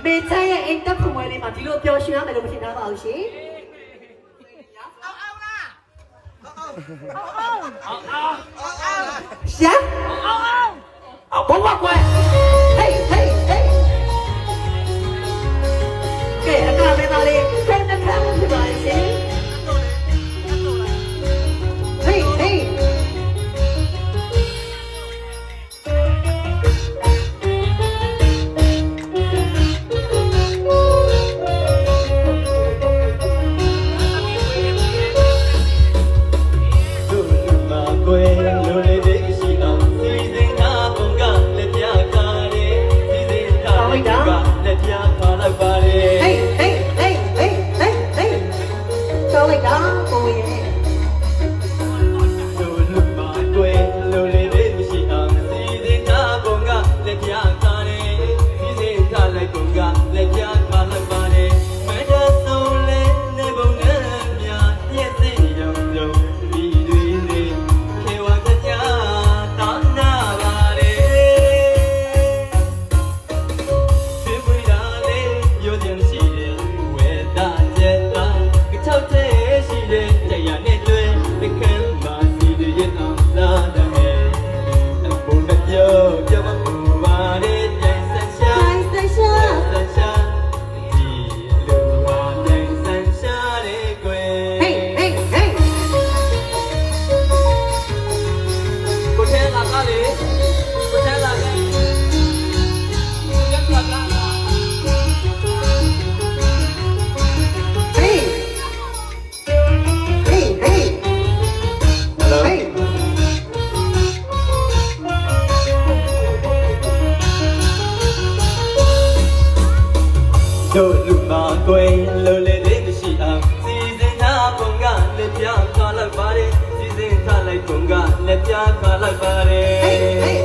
မေချရဲ့အိမ်တက်ဖွယ်လေးမှာဒီလိုပျော်ရွှင်ရမယ်လို့မထင်ထားပါဘူးရှင်ရှာဘောဝကွယ်ဟေးဟေးဟေးကဲအခါမဲသားလေးဆန်းတစ်ခါဖြစ်ပါရှင်ဟေးဟေးတို့လူမကွယ်လိုလေလေးမရှိအောင်စီစဉ်ထားပုံကလက်ပြခါလိုက်ပါတယ်စီစဉ်ထားလိုက်ပုံကလက်ပြခါလိုက်ပါတယ်